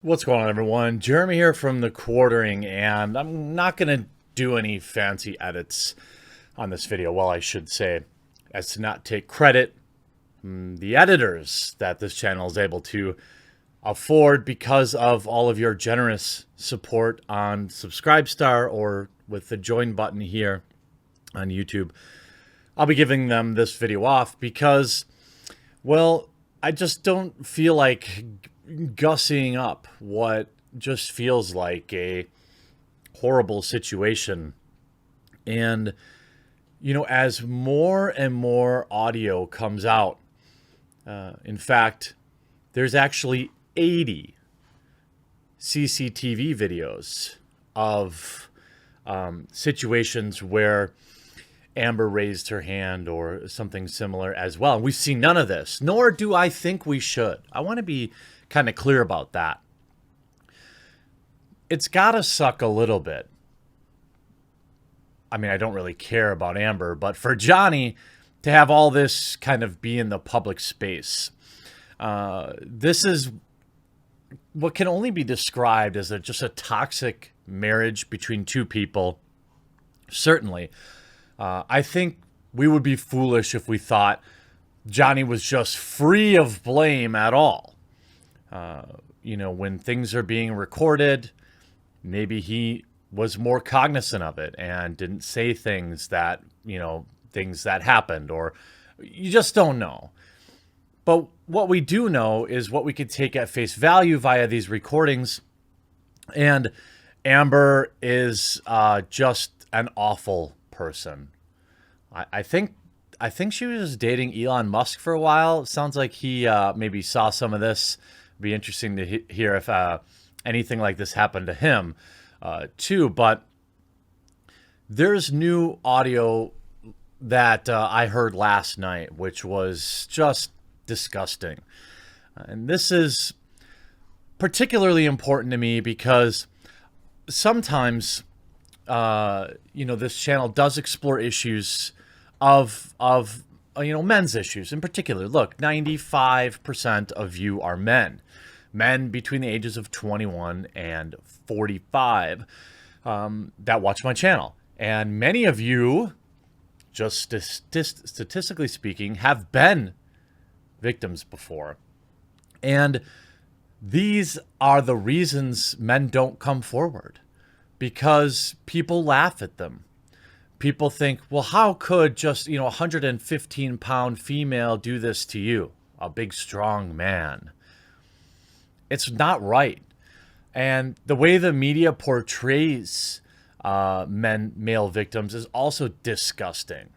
What's going on, everyone? Jeremy here from The Quartering, and I'm not going to do any fancy edits on this video. Well, I should say, as to not take credit the editors that this channel is able to afford because of all of your generous support on Subscribestar or with the join button here on YouTube. I'll be giving them this video off because, well, I just don't feel like gussying up what just feels like a horrible situation. And, you know, as more and more audio comes out, in fact, there's actually 80 CCTV videos of situations where Amber raised her hand or something similar as well. And we've seen none of this, nor do I think we should. I want to be kind of clear about that. It's got to suck a little bit. I mean, I don't really care about Amber, but for Johnny to have all this kind of be in the public space, this is what can only be described as just a toxic marriage between two people. Certainly. I think we would be foolish if we thought Johnny was just free of blame at all. You know, when things are being recorded, maybe he was more cognizant of it and didn't say things that, you know, things that happened, or you just don't know. But what we do know is what we could take at face value via these recordings. And Amber is just an awful person. I think she was dating Elon Musk for a while. It sounds like he maybe saw some of this. It'd be interesting to hear if anything like this happened to him too. But there's new audio that I heard last night, which was just disgusting. And this is particularly important to me because sometimes, you know, this channel does explore issues of you know, men's issues in particular. Look, 95% of you are men between the ages of 21 and 45 that watch my channel. And many of you, just statistically speaking, have been victims before. And these are the reasons men don't come forward, because people laugh at them. People think, well, how could just, you know, a 115-pound female do this to you? A big, strong man. It's not right. And the way the media portrays male victims is also disgusting.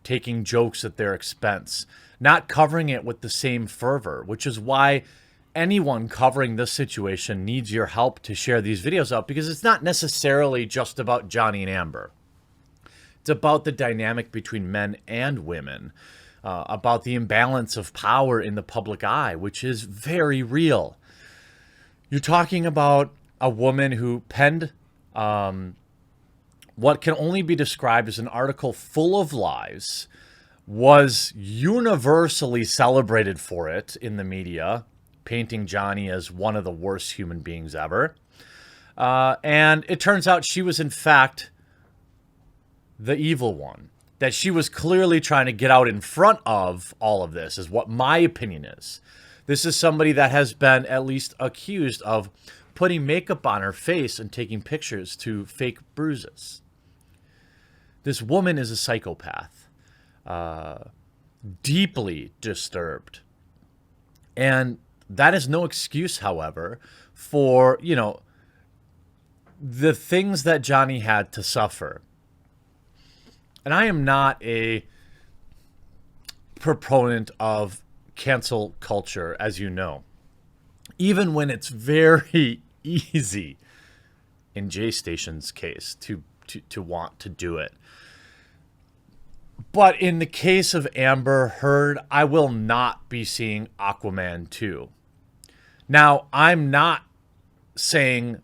Taking jokes at their expense. Not covering it with the same fervor, which is why anyone covering this situation needs your help to share these videos out, because it's not necessarily just about Johnny and Amber. It's about the dynamic between men and women, about the imbalance of power in the public eye, which is very real. You're talking about a woman who penned what can only be described as an article full of lies, was universally celebrated for it in the media, painting Johnny as one of the worst human beings ever. And it turns out she was, in fact, the evil one. That she was clearly trying to get out in front of all of this, is what my opinion is. This is somebody that has been at least accused of putting makeup on her face and taking pictures to fake bruises. This woman is a psychopath. Deeply disturbed. And that is no excuse, however, for, you know, the things that Johnny had to suffer. And I am not a proponent of cancel culture, as you know, even when it's very easy, in Jay Station's case, to want to do it. But in the case of Amber Heard, I will not be seeing Aquaman 2. Now, I'm not saying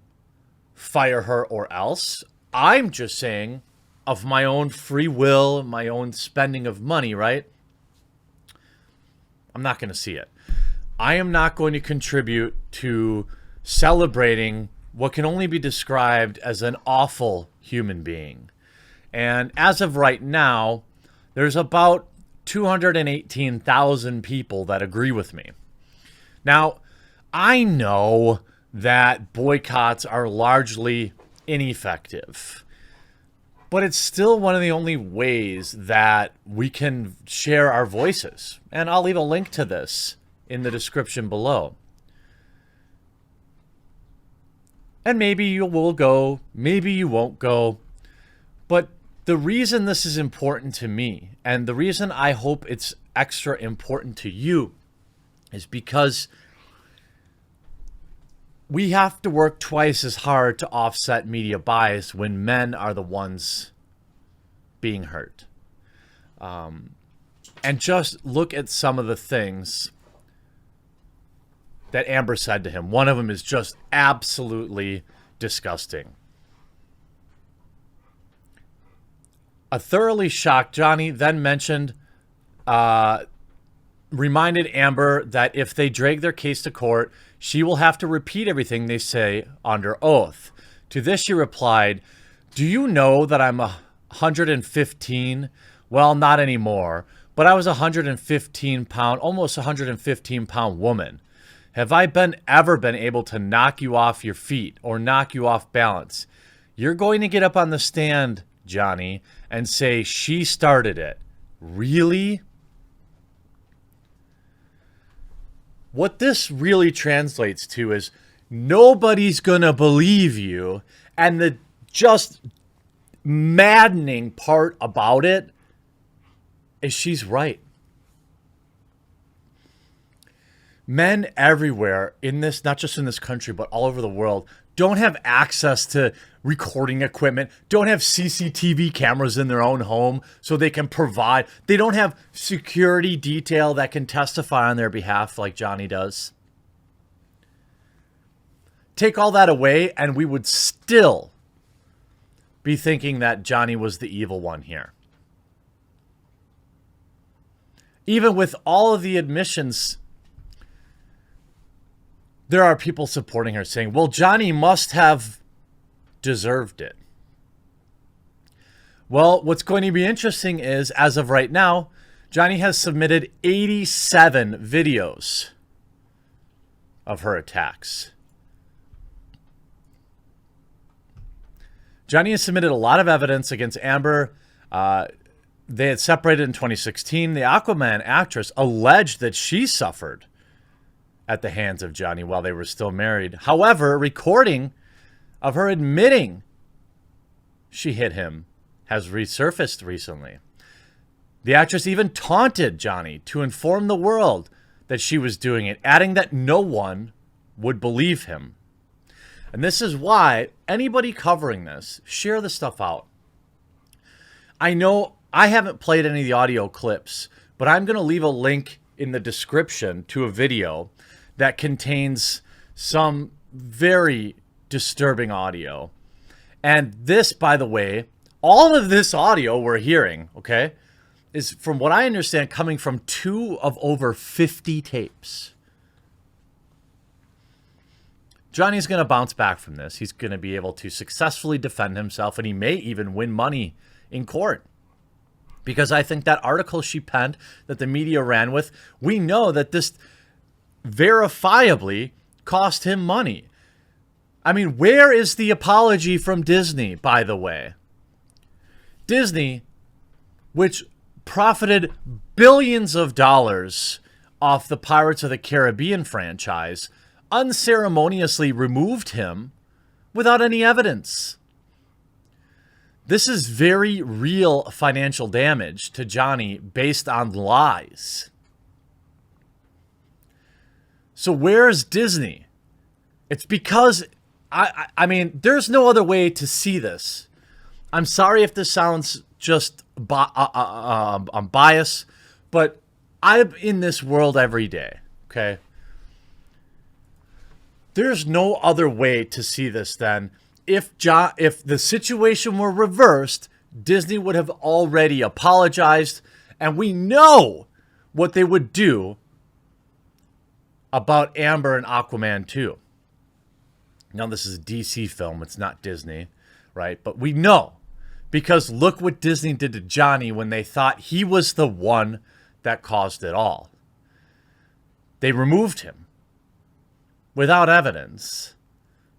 fire her or else. I'm just saying, of my own free will, my own spending of money, right? I'm not going to see it. I am not going to contribute to celebrating what can only be described as an awful human being. And as of right now, there's about 218,000 people that agree with me. Now, I know that boycotts are largely ineffective, but it's still one of the only ways that we can share our voices. And I'll leave a link to this in the description below. And maybe you will go, maybe you won't go. But the reason this is important to me, and the reason I hope it's extra important to you, is because we have to work twice as hard to offset media bias when men are the ones being hurt. And just look at some of the things that Amber said to him. One of them is just absolutely disgusting. A thoroughly shocked Johnny then reminded Amber that if they drag their case to court, she will have to repeat everything they say under oath. To this, she replied, "Do you know that I'm 115? Well, not anymore, but I was 115 pound, almost 115 pound woman. Have I ever been able to knock you off your feet or knock you off balance? You're going to get up on the stand, Johnny, and say she started it. Really?" What this really translates to is nobody's going to believe you. And the just maddening part about it is she's right. Men everywhere in this, not just in this country, but all over the world, don't have access to recording equipment, don't have CCTV cameras in their own home so they can provide. They don't have security detail that can testify on their behalf like Johnny does. Take all that away and we would still be thinking that Johnny was the evil one here. Even with all of the admissions, there are people supporting her saying, well, Johnny must have deserved it. Well, what's going to be interesting is, as of right now, Johnny has submitted 87 videos of her attacks. Johnny has submitted a lot of evidence against Amber. They had separated in 2016. The Aquaman actress alleged that she suffered at the hands of Johnny while they were still married. However, a recording of her admitting she hit him has resurfaced recently. The actress even taunted Johnny to inform the world that she was doing it, adding that no one would believe him. And this is why anybody covering this, share the stuff out. I know I haven't played any of the audio clips, but I'm going to leave a link in the description to a video that contains some very disturbing audio. And this, by the way, all of this audio we're hearing, okay, is, from what I understand, coming from 2 of over 50 tapes. Johnny's going to bounce back from this. He's going to be able to successfully defend himself, and he may even win money in court. Because I think that article she penned that the media ran with, we know that this verifiably cost him money. I mean, where is the apology from Disney, by the way? Disney, which profited billions of dollars off the Pirates of the Caribbean franchise, unceremoniously removed him without any evidence. This is very real financial damage to Johnny based on lies. So where's Disney? It's because, I mean, there's no other way to see this. I'm sorry if this sounds just I'm biased, but I'm in this world every day, okay? There's no other way to see this than if the situation were reversed, Disney would have already apologized, and we know what they would do about Amber and Aquaman 2. Now, this is a DC film. It's not Disney, right? But we know, because look what Disney did to Johnny when they thought he was the one that caused it all. They removed him without evidence,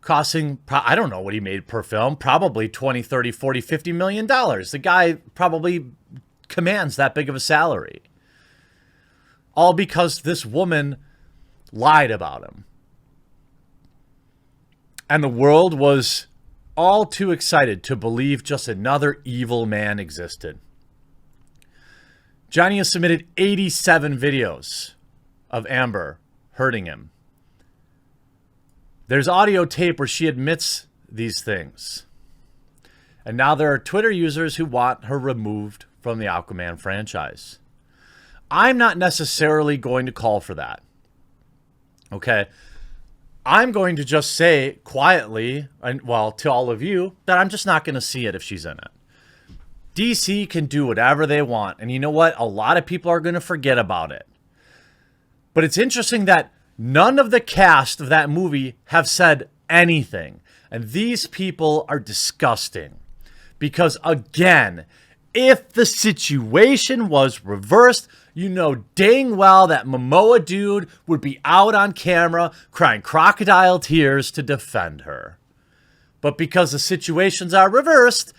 costing, I don't know what he made per film, probably 20, 30, 40, 50 million dollars. The guy probably commands that big of a salary. All because this woman lied about him. And the world was all too excited to believe just another evil man existed. Johnny has submitted 87 videos of Amber hurting him. There's audio tape where she admits these things. And now there are Twitter users who want her removed from the Aquaman franchise. I'm not necessarily going to call for that. Okay? I'm going to just say quietly, and well, to all of you, that I'm just not going to see it if she's in it. DC can do whatever they want. And you know what? A lot of people are going to forget about it. But it's interesting that none of the cast of that movie have said anything. And these people are disgusting. Because again, if the situation was reversed, you know dang well that Momoa dude would be out on camera crying crocodile tears to defend her. But because the situations are reversed,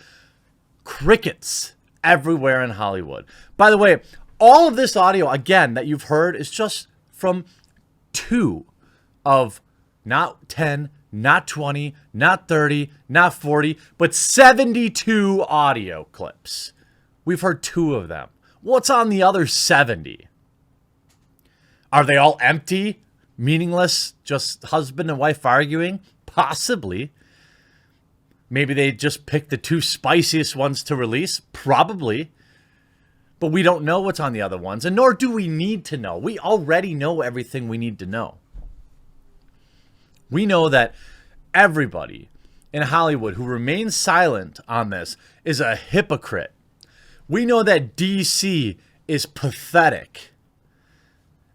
crickets everywhere in Hollywood. By the way, all of this audio, again, that you've heard is just from 2 of not 10, not 20, not 30, not 40, but 72 audio clips. We've heard 2 of them. What's on the other 70? Are they all empty, meaningless, just husband and wife arguing? Possibly. Maybe they just picked the 2 spiciest ones to release? Probably. But we don't know what's on the other ones, and nor do we need to know. We already know everything we need to know. We know that everybody in Hollywood who remains silent on this is a hypocrite. We know that DC is pathetic.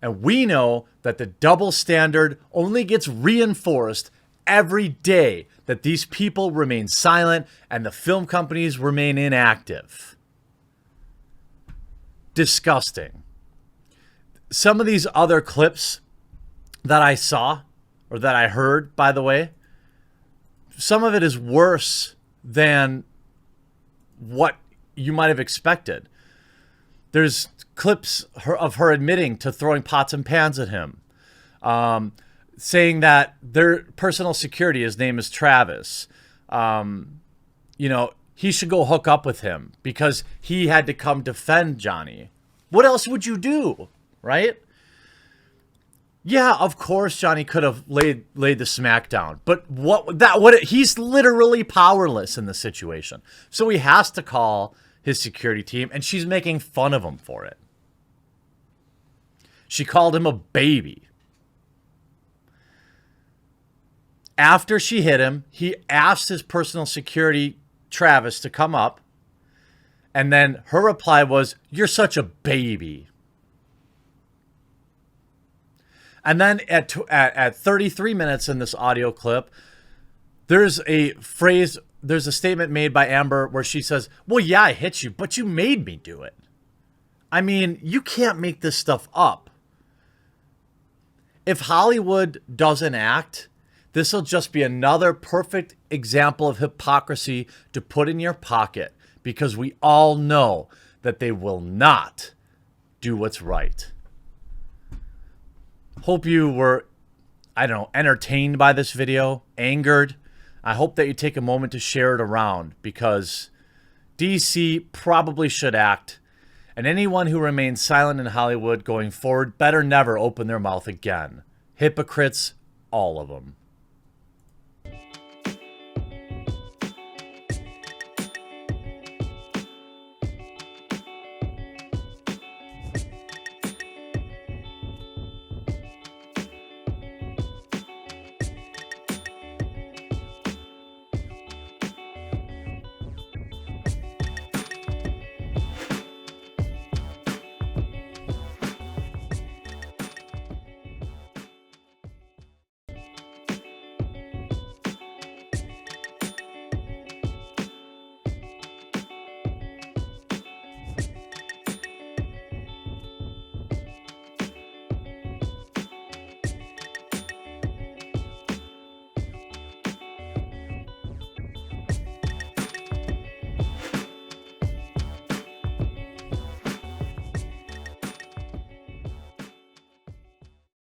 And we know that the double standard only gets reinforced every day that these people remain silent and the film companies remain inactive. Disgusting. Some of these other clips that I saw, or that I heard, by the way, some of it is worse than what you might have expected. There's clips of her admitting to throwing pots and pans at him, saying that their personal security, his name is Travis, he should go hook up with him because he had to come defend Johnny. What else would you do, right? Yeah, of course Johnny could have laid the smack down, but he's literally powerless in the situation. So he has to call his security team, and she's making fun of him for it. She called him a baby. After she hit him, he asked his personal security, Travis, to come up, and then her reply was, "You're such a baby." And then at 33 minutes in this audio clip, there's a statement made by Amber where she says, "Well, yeah, I hit you, but you made me do it." I mean, you can't make this stuff up. If Hollywood doesn't act, this will just be another perfect example of hypocrisy to put in your pocket, because we all know that they will not do what's right. Hope you were, entertained by this video, angered. I hope that you take a moment to share it around, because DC probably should act, and anyone who remains silent in Hollywood going forward better never open their mouth again. Hypocrites, all of them.